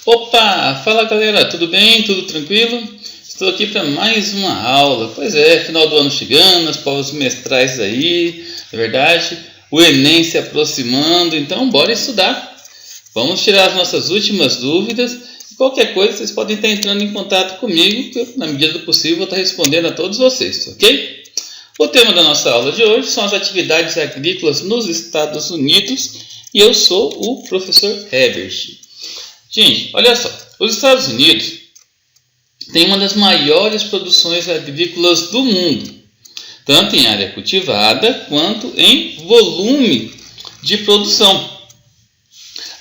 Opa, fala galera, tudo bem? Tudo tranquilo? Estou aqui para mais uma aula. Pois é, final do ano chegando, as provas semestrais aí, é verdade? O Enem se aproximando, então bora estudar. Vamos tirar as nossas últimas dúvidas. E qualquer coisa vocês podem estar entrando em contato comigo, que eu, na medida do possível, vou estar respondendo a todos vocês, ok? O tema da nossa aula de hoje são as atividades agrícolas nos Estados Unidos e eu sou o professor Herbert. Gente, olha só, os Estados Unidos têm uma das maiores produções agrícolas do mundo, tanto em área cultivada quanto em volume de produção.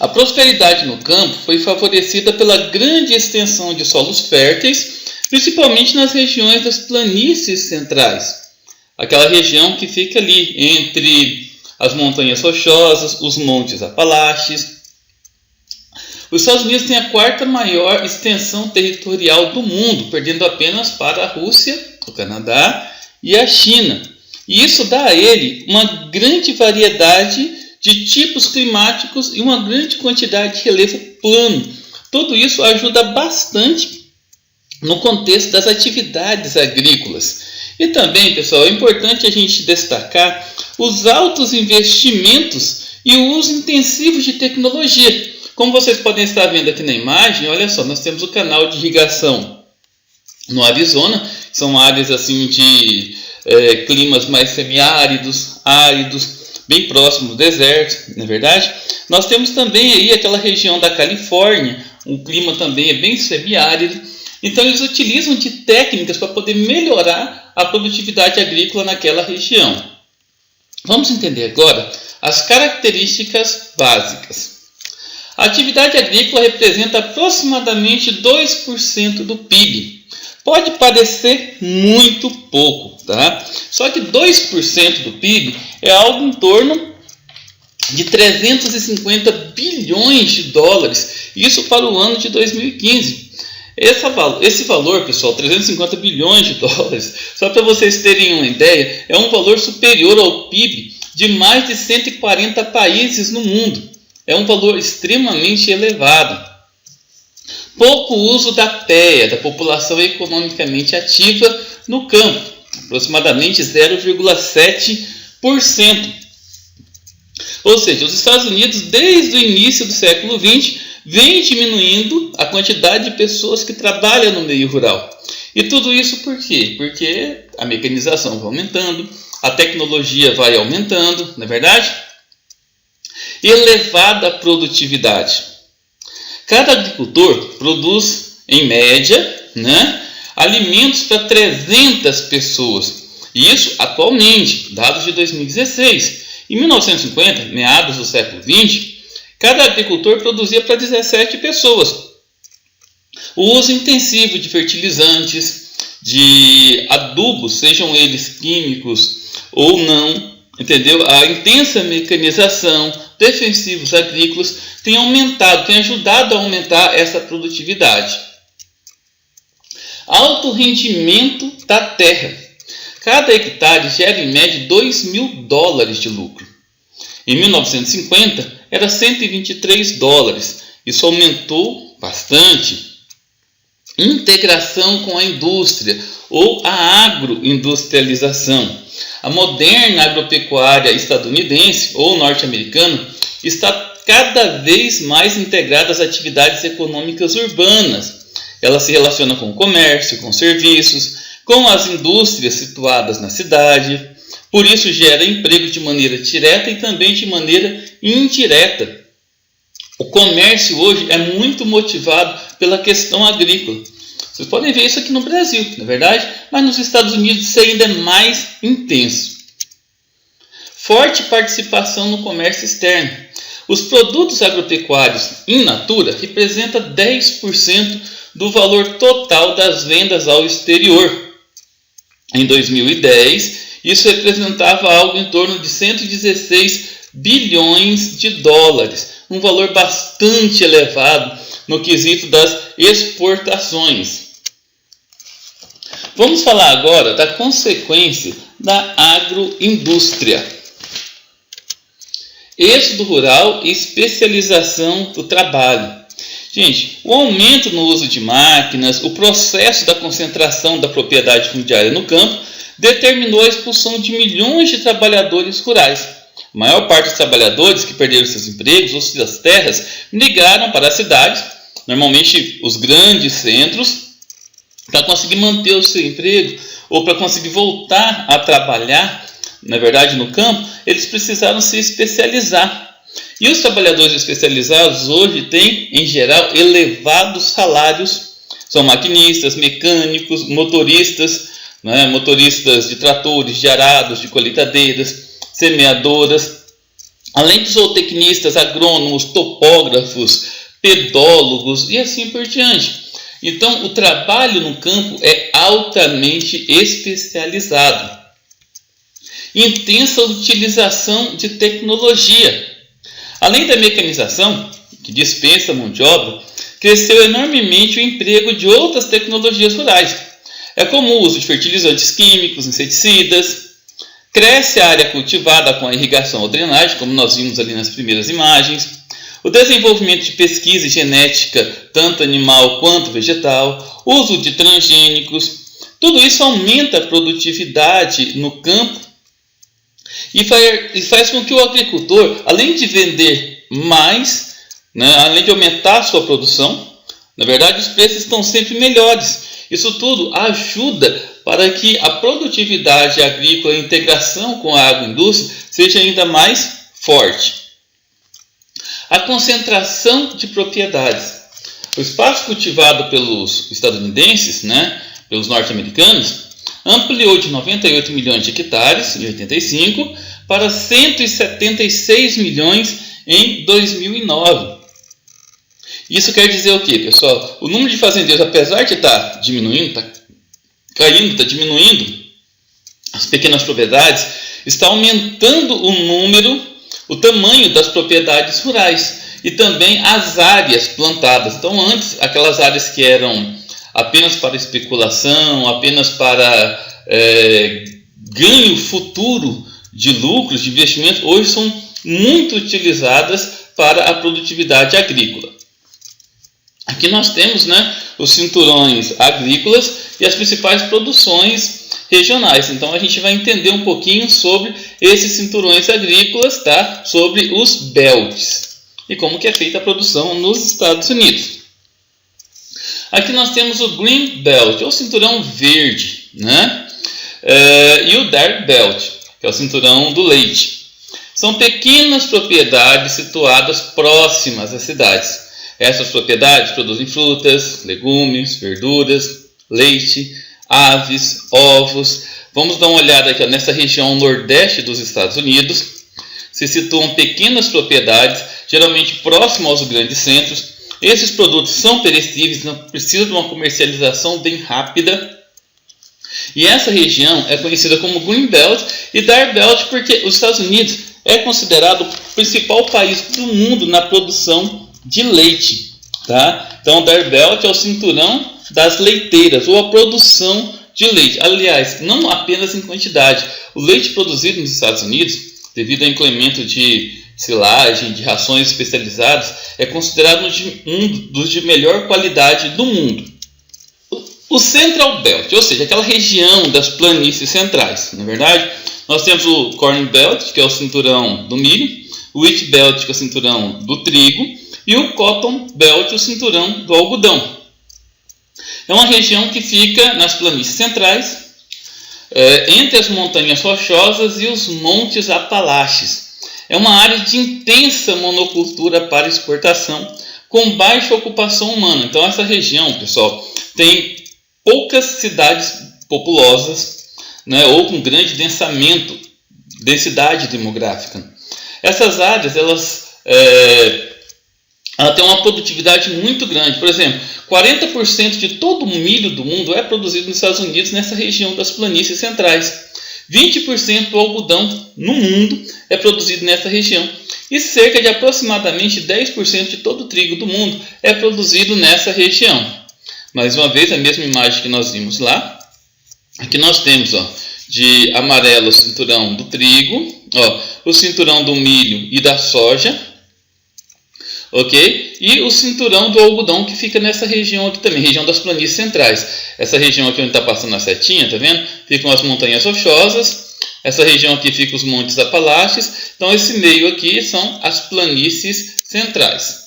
A prosperidade no campo foi favorecida pela grande extensão de solos férteis, principalmente nas regiões das planícies centrais, aquela região que fica ali entre as montanhas rochosas, os montes Apalaches. Os Estados Unidos têm a quarta maior extensão territorial do mundo, perdendo apenas para a Rússia, o Canadá e a China. E isso dá a ele uma grande variedade de tipos climáticos e uma grande quantidade de relevo plano. Tudo isso ajuda bastante no contexto das atividades agrícolas. E também, pessoal, é importante a gente destacar os altos investimentos e o uso intensivo de tecnologia. Como vocês podem estar vendo aqui na imagem, olha só, nós temos o canal de irrigação no Arizona, que são áreas assim de climas mais semiáridos, áridos, bem próximo do deserto, não é verdade? Nós temos também aí aquela região da Califórnia, o clima também é bem semiárido, então eles utilizam de técnicas para poder melhorar a produtividade agrícola naquela região. Vamos entender agora as características básicas. A atividade agrícola representa aproximadamente 2% do PIB. Pode parecer muito pouco, tá? Só que 2% do PIB é algo em torno de 350 bilhões de dólares. Isso para o ano de 2015. Esse valor, pessoal, 350 bilhões de dólares, só para vocês terem uma ideia, é um valor superior ao PIB de mais de 140 países no mundo. É um valor extremamente elevado. Pouco uso da PEA, da população economicamente ativa, no campo, aproximadamente 0,7%. Ou seja, os Estados Unidos, desde o início do século XX, vem diminuindo a quantidade de pessoas que trabalham no meio rural. E tudo isso por quê? Porque a mecanização vai aumentando, a tecnologia vai aumentando, não é verdade? Elevada produtividade. Cada agricultor produz, em média, alimentos para 300 pessoas. Isso atualmente, dados de 2016. Em 1950, meados do século XX, cada agricultor produzia para 17 pessoas. O uso intensivo de fertilizantes, de adubos, sejam eles químicos ou não, entendeu? A intensa mecanização, defensivos agrícolas tem ajudado a aumentar essa produtividade. Alto rendimento da terra. Cada hectare gera em média $2.000 de lucro. Em 1950 era $123. Isso aumentou bastante. Integração com a indústria ou a agroindustrialização. A moderna agropecuária estadunidense ou norte-americana está cada vez mais integrada às atividades econômicas urbanas. Ela se relaciona com o comércio, com serviços, com as indústrias situadas na cidade. Por isso gera emprego de maneira direta e também de maneira indireta. O comércio hoje é muito motivado pela questão agrícola. Vocês podem ver isso aqui no Brasil, não é verdade? Mas nos Estados Unidos isso ainda é mais intenso. Forte participação no comércio externo. Os produtos agropecuários in natura representam 10% do valor total das vendas ao exterior. Em 2010, isso representava algo em torno de 116 bilhões de dólares, um valor bastante elevado no quesito das exportações. Vamos falar agora da consequência da agroindústria. Êxodo rural e especialização do trabalho. Gente, o aumento no uso de máquinas, o processo da concentração da propriedade fundiária no campo, determinou a expulsão de milhões de trabalhadores rurais. A maior parte dos trabalhadores que perderam seus empregos ou suas terras migraram para as cidades, normalmente os grandes centros, para conseguir manter o seu emprego ou para conseguir voltar a trabalhar, na verdade, no campo, eles precisaram se especializar. E os trabalhadores especializados hoje têm, em geral, elevados salários. São maquinistas, mecânicos, motoristas, né, motoristas de tratores, de arados, de colheitadeiras, semeadoras, além de zootecnistas, agrônomos, topógrafos, pedólogos e assim por diante. Então, o trabalho no campo é altamente especializado. Intensa utilização de tecnologia. Além da mecanização, que dispensa mão de obra, cresceu enormemente o emprego de outras tecnologias rurais. É comum o uso de fertilizantes químicos, inseticidas. Cresce a área cultivada com a irrigação ou drenagem, como nós vimos ali nas primeiras imagens. O desenvolvimento de pesquisa e genética, tanto animal quanto vegetal. Uso de transgênicos. Tudo isso aumenta a produtividade no campo e faz com que o agricultor, além de vender mais, né, além de aumentar a sua produção, na verdade os preços estão sempre melhores. Isso tudo ajuda para que a produtividade agrícola e a integração com a agroindústria seja ainda mais forte. A concentração de propriedades. O espaço cultivado pelos estadunidenses, né, pelos norte-americanos, ampliou de 98 milhões de hectares em 85 para 176 milhões em 2009. Isso quer dizer o quê, pessoal? O número de fazendeiros, apesar de estar diminuindo, está caindo, está diminuindo, as pequenas propriedades, está aumentando o tamanho das propriedades rurais e também as áreas plantadas. Então, antes, aquelas áreas que eram apenas para especulação, apenas para ganho futuro de lucros, de investimento, hoje são muito utilizadas para a produtividade agrícola. Aqui nós temos, né, os cinturões agrícolas e as principais produções regionais. Então a gente vai entender um pouquinho sobre esses cinturões agrícolas, tá? Sobre os belts e como que é feita a produção nos Estados Unidos. Aqui nós temos o Green Belt, ou cinturão verde, né? E o Dark Belt, que é o cinturão do leite. São pequenas propriedades situadas próximas às cidades. Essas propriedades produzem frutas, legumes, verduras, leite, aves, ovos. Vamos dar uma olhada aqui, ó, nessa região nordeste dos Estados Unidos. Se situam pequenas propriedades, geralmente próximas aos grandes centros. Esses produtos são perecíveis, não precisam de uma comercialização bem rápida. E essa região é conhecida como Green Belt e Dark Belt porque os Estados Unidos é considerado o principal país do mundo na produção de leite. Tá? Então, o Dark Belt é o cinturão das leiteiras, ou a produção de leite. Aliás, não apenas em quantidade. O leite produzido nos Estados Unidos, devido ao incremento de silagem, de rações especializadas, é considerado um dos de melhor qualidade do mundo. O Central Belt, ou seja, aquela região das planícies centrais, na verdade, nós temos o Corn Belt, que é o cinturão do milho, o Wheat Belt, que é o cinturão do trigo, e o Cotton Belt, o cinturão do algodão. É uma região que fica nas planícies centrais, entre as montanhas rochosas e os montes Apalaches. É uma área de intensa monocultura para exportação, com baixa ocupação humana. Então, essa região, pessoal, tem poucas cidades populosas, né, ou com grande densidade demográfica. Essas áreas, ela tem uma produtividade muito grande. Por exemplo, 40% de todo o milho do mundo é produzido nos Estados Unidos, nessa região das planícies centrais. 20% do algodão no mundo é produzido nessa região. E cerca de aproximadamente 10% de todo o trigo do mundo é produzido nessa região. Mais uma vez, a mesma imagem que nós vimos lá. Aqui nós temos, ó, de amarelo o cinturão do trigo, ó, o cinturão do milho e da soja. ok? E o cinturão do algodão que fica nessa região aqui também, região das planícies centrais. Essa região aqui onde está passando a setinha, tá vendo? Ficam as montanhas rochosas. Essa região aqui fica os montes Apalaches. Então esse meio aqui são as planícies centrais.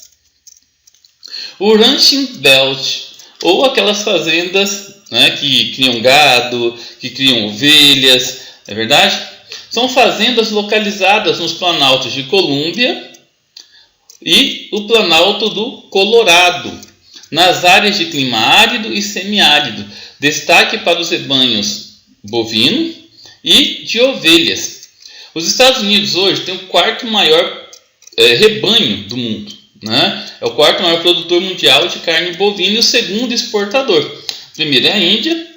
O ranching belt, ou aquelas fazendas, né, que criam gado, que criam ovelhas, não é verdade? São fazendas localizadas nos planaltos de Colômbia e o Planalto do Colorado, nas áreas de clima árido e semiárido. Destaque para os rebanhos bovino e de ovelhas. Os Estados Unidos hoje tem o quarto maior rebanho do mundo, né? É o quarto maior produtor mundial de carne bovina e o segundo exportador. Primeiro é a Índia,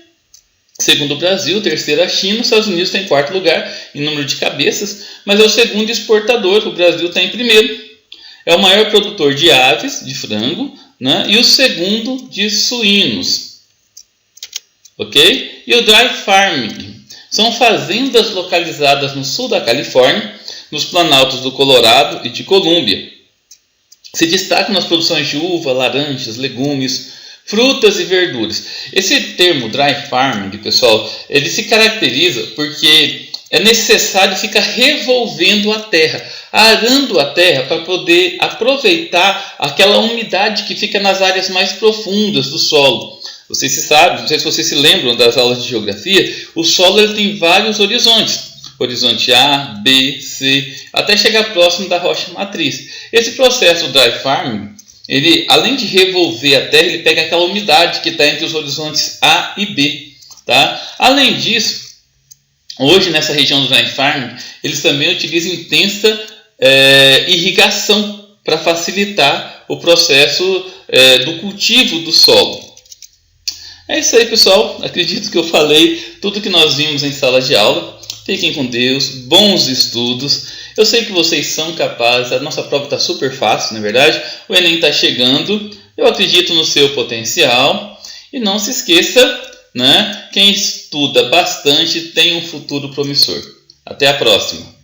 segundo o Brasil, terceiro a China. Os Estados Unidos está em quarto lugar em número de cabeças, mas é o segundo exportador. O Brasil está em primeiro. É o maior produtor de aves, de frango, né? E o segundo de suínos. Ok? E o dry farming são fazendas localizadas no sul da Califórnia, nos planaltos do Colorado e de Colômbia. Se destacam nas produções de uva, laranjas, legumes, frutas e verduras. Esse termo dry farming, pessoal, ele se caracteriza porque é necessário ficar revolvendo a terra, arando a terra para poder aproveitar aquela umidade que fica nas áreas mais profundas do solo. Vocês se sabem, não sei se vocês se lembram das aulas de geografia, o solo ele tem vários horizontes. Horizonte A, B, C, até chegar próximo da rocha matriz. Esse processo do dry farming, ele, além de revolver a terra, ele pega aquela umidade que está entre os horizontes A e B. Tá? Além disso, hoje nessa região do dry farming, eles também utilizam intensa irrigação para facilitar o processo do cultivo do solo. É isso aí, pessoal. Acredito que eu falei tudo que nós vimos em sala de aula. Fiquem com Deus, bons estudos. Eu sei que vocês são capazes, a nossa prova está super fácil, não é verdade? O Enem está chegando, eu acredito no seu potencial. E não se esqueça, né? Quem estuda bastante tem um futuro promissor. Até a próxima!